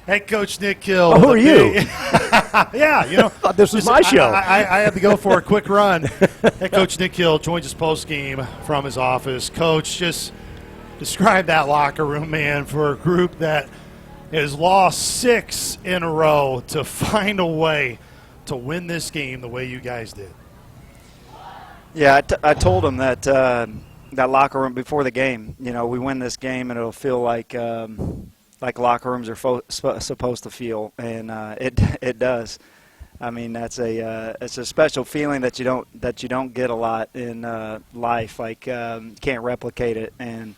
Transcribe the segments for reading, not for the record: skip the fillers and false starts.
Head Coach Nick Hill. Oh, who are you? Yeah, this was my show. I had to go for a quick run. Head Coach Nick Hill joins us post-game from his office. Coach, just describe that locker room, man, for a group that has lost 6 in a row to find a way to win this game the way you guys did. Yeah, I told him that that locker room before the game, we win this game and it'll feel like locker rooms are supposed to feel, and it does. I mean, it's a special feeling that you don't get a lot in life. Like can't replicate it, and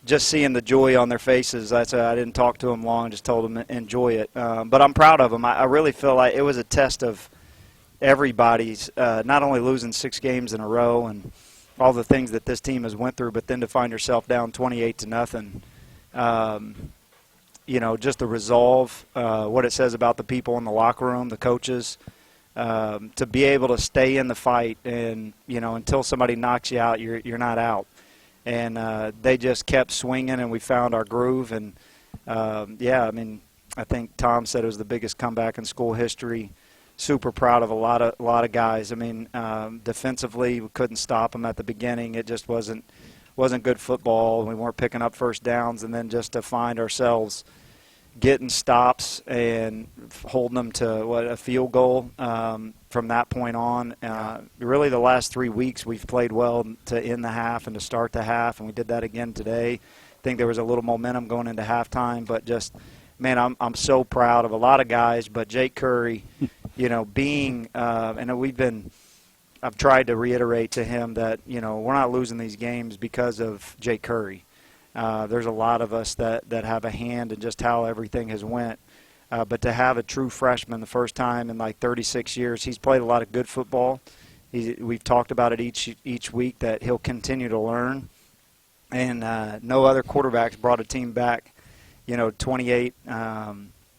just seeing the joy on their faces. I didn't talk to them long, just told them enjoy it. But I'm proud of them. I really feel like it was a test of everybody's, not only losing 6 games in a row and all the things that this team has went through, but then to find yourself down 28-0. Just the resolve, what it says about the people in the locker room, the coaches, to be able to stay in the fight and, until somebody knocks you out, you're not out. And they just kept swinging, and we found our groove. And, I think Tom said it was the biggest comeback in school history. Super proud of a lot of guys. I mean, defensively, we couldn't stop them at the beginning. It just wasn't good football. We weren't picking up first downs, and then just to find ourselves getting stops and holding them to a field goal from that point on. Really, the last 3 weeks we've played well to end the half and to start the half, and we did that again today. I think there was a little momentum going into halftime, but just, man, I'm so proud of a lot of guys. But Jake Curry, being and I've tried to reiterate to him that we're not losing these games because of Jake Curry. There's a lot of us that have a hand in just how everything has went. But to have a true freshman the first time in like 36 years, he's played a lot of good football. We've talked about it each week that he'll continue to learn. And no other quarterbacks brought a team back, 28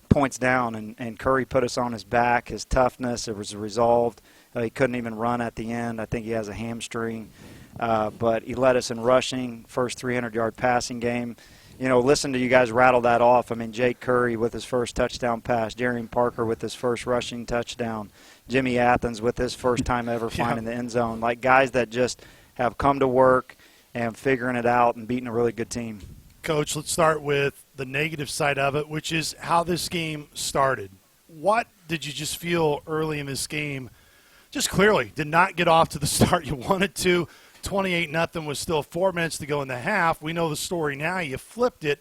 points down. And Curry put us on his back, his toughness, it was resolved. He couldn't even run at the end. I think he has a hamstring. But he led us in rushing, first 300-yard passing game. Listen to you guys rattle that off. I mean, Jake Curry with his first touchdown pass, Darian Parker with his first rushing touchdown, Jimmy Athens with his first time ever finding the end zone. Like guys that just have come to work and figuring it out and beating a really good team. Coach, let's start with the negative side of it, which is how this game started. What did you just feel early in this game? Just clearly did not get off to the start you wanted to. 28-0 was still 4 minutes to go in the half. We know the story now. You flipped it,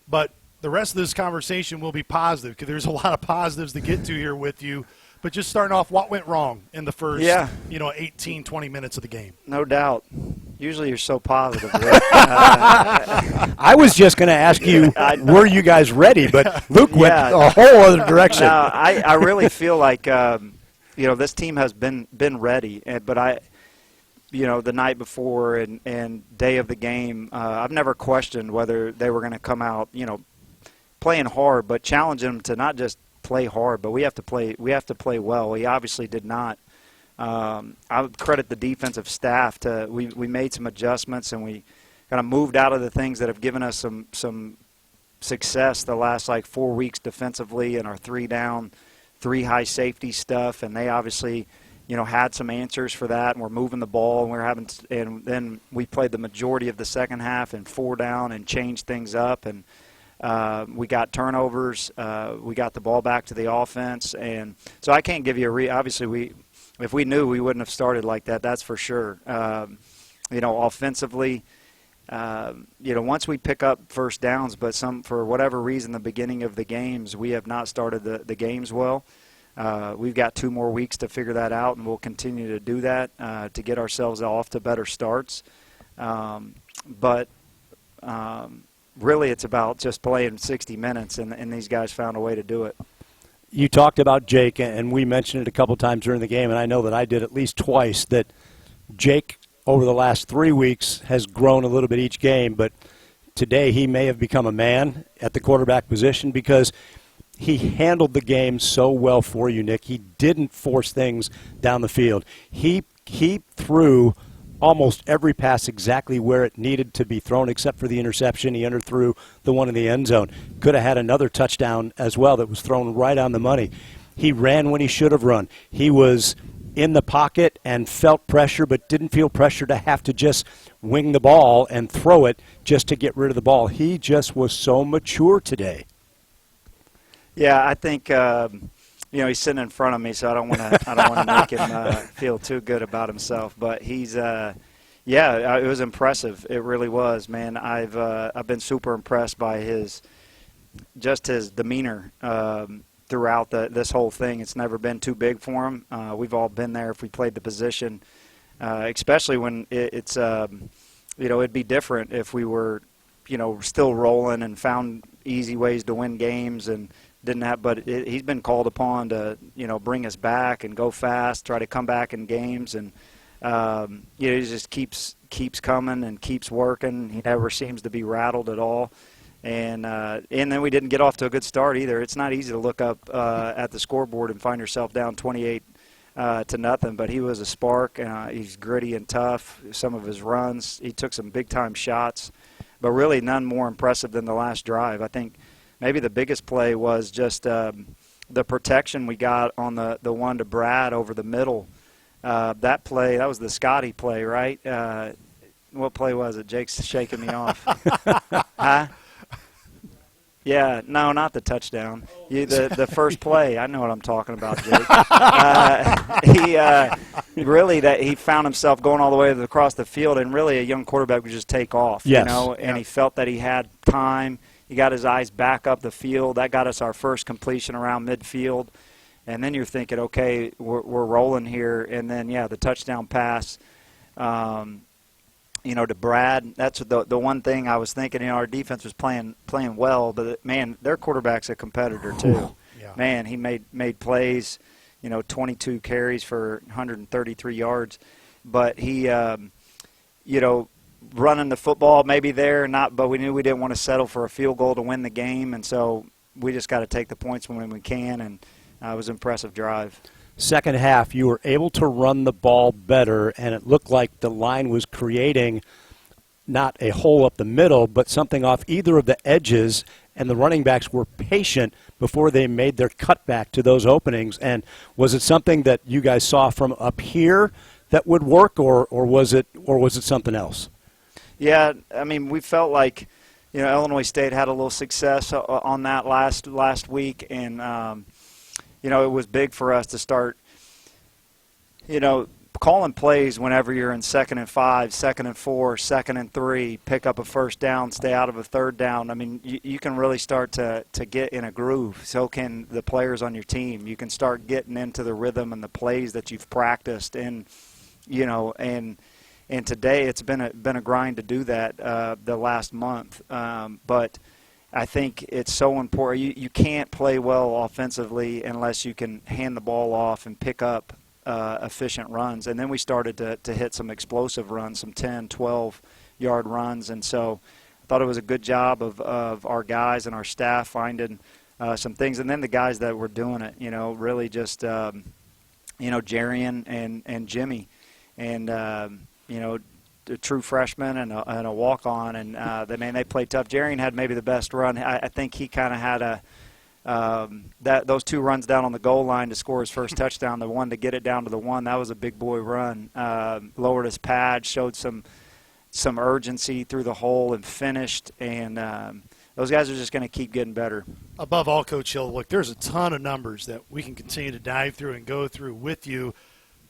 but the rest of this conversation will be positive because there's a lot of positives to get to here with you. But just starting off, what went wrong in the first 18, 20 minutes of the game? No doubt. Usually you're so positive. I was just going to ask you, were you guys ready? But Luke went a whole other direction. No, I really feel like this team has been ready, but the night before and day of the game, I've never questioned whether they were going to come out, playing hard, but challenging them to not just play hard, but we have to play well. We obviously did not. I would credit the defensive staff we made some adjustments, and we kind of moved out of the things that have given us some success the last 4 weeks defensively, and our 3 down, 3 high safety stuff, and they obviously had some answers for that, and we're moving the ball, and and then we played the majority of the second half in 4 down and changed things up, and we got turnovers. We got the ball back to the offense, and so I can't give you obviously if we knew, we wouldn't have started like that. That's for sure. Offensively, once we pick up first downs, but for whatever reason, the beginning of the games, we have not started the games well. We've got 2 more weeks to figure that out, and we'll continue to do that to get ourselves off to better starts. But really it's about just playing 60 minutes, and these guys found a way to do it. You talked about Jake, and we mentioned it a couple times during the game, and I know that I did at least twice, that Jake over the last 3 weeks has grown a little bit each game, but today he may have become a man at the quarterback position because he handled the game so well for you, Nick. He didn't force things down the field. He threw almost every pass exactly where it needed to be thrown, except for the interception. He underthrew the one in the end zone. Could have had another touchdown as well that was thrown right on the money. He ran when he should have run. He was in the pocket and felt pressure, but didn't feel pressure to have to just wing the ball and throw it just to get rid of the ball. He just was so mature today. Yeah, I think he's sitting in front of me, so I don't want to make him feel too good about himself. But he's it was impressive. It really was, man. I've been super impressed by his demeanor throughout this whole thing. It's never been too big for him. We've all been there if we played the position, especially when it's it'd be different if we were still rolling and found easy ways to win games and didn't have. But he's been called upon to bring us back and go fast, try to come back in games, and he just keeps coming and keeps working. He never seems to be rattled at all. And then we didn't get off to a good start either. It's not easy to look up at the scoreboard and find yourself down 28 to nothing. But he was a spark. He's gritty and tough. Some of his runs, he took some big-time shots, but really none more impressive than the last drive. I think maybe the biggest play was just the protection we got on the one to Brad over the middle. That play, that was the Scotty play, right? What play was it? Jake's shaking me off. Huh? Yeah, no, not the touchdown. The first play. I know what I'm talking about, Jake. He found himself going all the way across the field, and really a young quarterback would just take off. Yes. And he felt that he had time. He got his eyes back up the field. That got us our first completion around midfield. And then you're thinking, okay, we're rolling here. And then, the touchdown pass. To Brad, that's the one thing I was thinking. Our defense was playing well, but man, their quarterback's a competitor too. Yeah. Man, he made plays. 22 carries for 133 yards, but he, running the football maybe there, not. But we knew we didn't want to settle for a field goal to win the game, and so we just got to take the points when we can. And it was an impressive drive. Second half, you were able to run the ball better, and it looked like the line was creating not a hole up the middle, but something off either of the edges, and the running backs were patient before they made their cutback to those openings. And was it something that you guys saw from up here that would work, or was it something else? Yeah, I mean, we felt like Illinois State had a little success on that last week, and it was big for us to start, calling plays whenever you're in 2nd and 5, 2nd and 4, 2nd and 3, pick up a first down, stay out of a third down. I mean, you can really start to get in a groove. So can the players on your team. You can start getting into the rhythm and the plays that you've practiced. And, and today it's been a grind to do that the last month. But I think it's so important. You can't play well offensively unless you can hand the ball off and pick up efficient runs. And then we started to hit some explosive runs, some 10, 12-yard runs. And so I thought it was a good job of our guys and our staff finding some things. And then the guys that were doing it, really just, Jarian and Jimmy. And, a true freshman and a walk-on, and they played tough. Jarian had maybe the best run. I think he kind of had those two runs down on the goal line to score his first touchdown. The one to get it down to the one, that was a big boy run. Lowered his pad, showed some urgency through the hole, and finished. And those guys are just going to keep getting better. Above all, Coach Hill, look, there's a ton of numbers that we can continue to dive through and go through with you,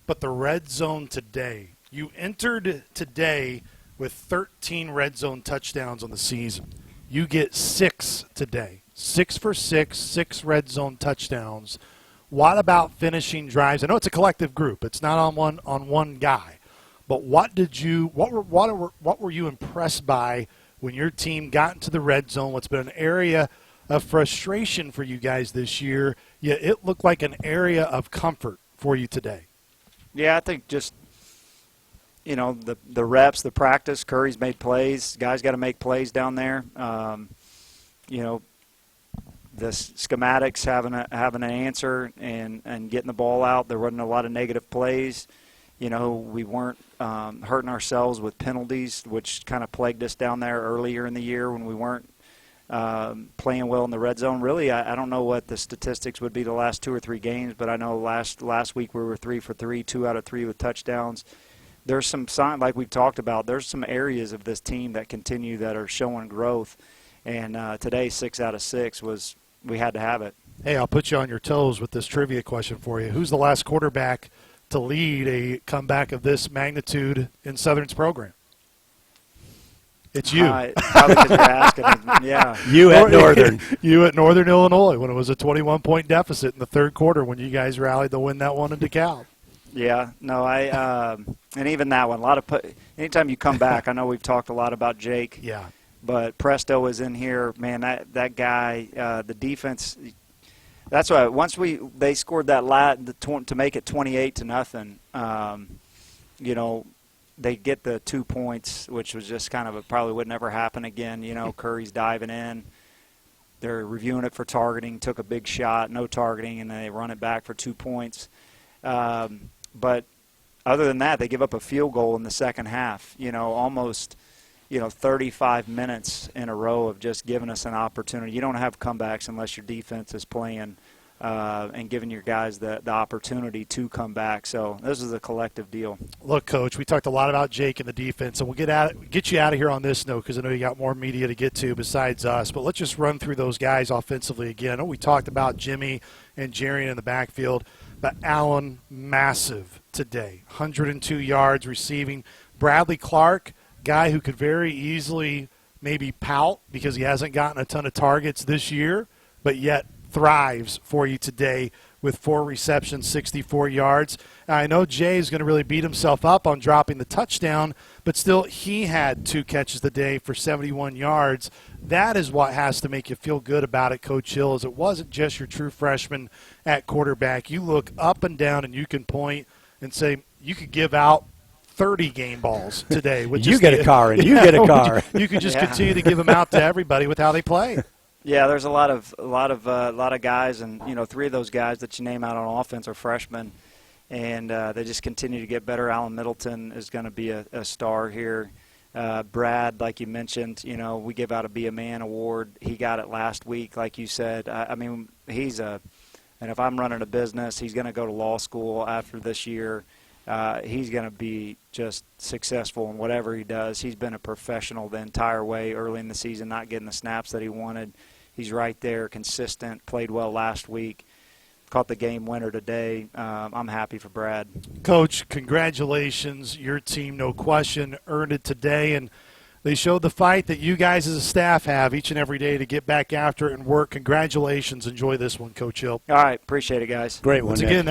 but the red zone today. You entered today with 13 red zone touchdowns on the season. You get 6 today. 6 for 6 red zone touchdowns. What about finishing drives? I know it's a collective group. It's not on one guy. But what were you impressed by when your team got into the red zone? What's been an area of frustration for you guys this year, yet it looked like an area of comfort for you today. Yeah, I think just the reps, the practice. Curry's made plays. Guys got to make plays down there. The schematics having an answer and getting the ball out. They're running a lot of negative plays, We weren't hurting ourselves with penalties, which kind of plagued us down there earlier in the year when we weren't playing well in the red zone. Really, I don't know what the statistics would be the last 2 or 3 games, but I know last week we were 3 for 3, 2 out of 3 with touchdowns. There's some sign, like we've talked about, there's some areas of this team that continue that are showing growth. And today, 6 out of 6 we had to have it. Hey, I'll put you on your toes with this trivia question for you. Who's the last quarterback to lead a comeback of this magnitude in Southern's program? It's you. Probably because you're asking. Yeah. You at Northern. You at Northern Illinois when it was a 21-point deficit in the third quarter when you guys rallied to win that one in DeKalb. Yeah. No, and even that one. Anytime you come back, I know we've talked a lot about Jake. Yeah. But Presto was in here. Man, that guy, the defense. That's why once they scored that to make it 28-0. They get the 2 points, which was just kind of probably would never happen again. Curry's diving in. They're reviewing it for targeting, took a big shot, no targeting, and then they run it back for 2 points. But other than that, they give up a field goal in the second half, almost 35 minutes in a row of just giving us an opportunity. You don't have comebacks unless your defense is playing and giving your guys the opportunity to come back. So this is a collective deal. Look, Coach, we talked a lot about Jake and the defense, and we'll get you out of here on this note because I know you got more media to get to besides us. But let's just run through those guys offensively again. I know we talked about Jimmy and Jerry in the backfield, but Allen, massive today, 102 yards receiving. Bradley Clark, guy who could very easily maybe pout because he hasn't gotten a ton of targets this year, but yet thrives for you today with 4 receptions, 64 yards. Now, I know Jay is going to really beat himself up on dropping the touchdown, but still he had 2 catches today for 71 yards. That is what has to make you feel good about it, Coach Hill, is it wasn't just your true freshman at quarterback. You look up and down and you can point and say you could give out 30 game balls today. You get a car and you get a car. You could just continue to give them out to everybody with how they play. Yeah, there's a lot of guys, and 3 of those guys that you name out on offense are freshmen, and they just continue to get better. Alan Middleton is going to be a star here. Brad, like you mentioned, we give out a Be a Man award. He got it last week, like you said. And if I'm running a business, he's going to go to law school after this year. He's going to be just successful in whatever he does. He's been a professional the entire way early in the season, not getting the snaps that he wanted. He's right there, consistent, played well last week, caught the game winner today. I'm happy for Brad. Coach, congratulations. Your team, no question, earned it today, and they showed the fight that you guys as a staff have each and every day to get back after it and work. Congratulations. Enjoy this one, Coach Hill. All right, appreciate it, guys. Great one, Once Nick. again, that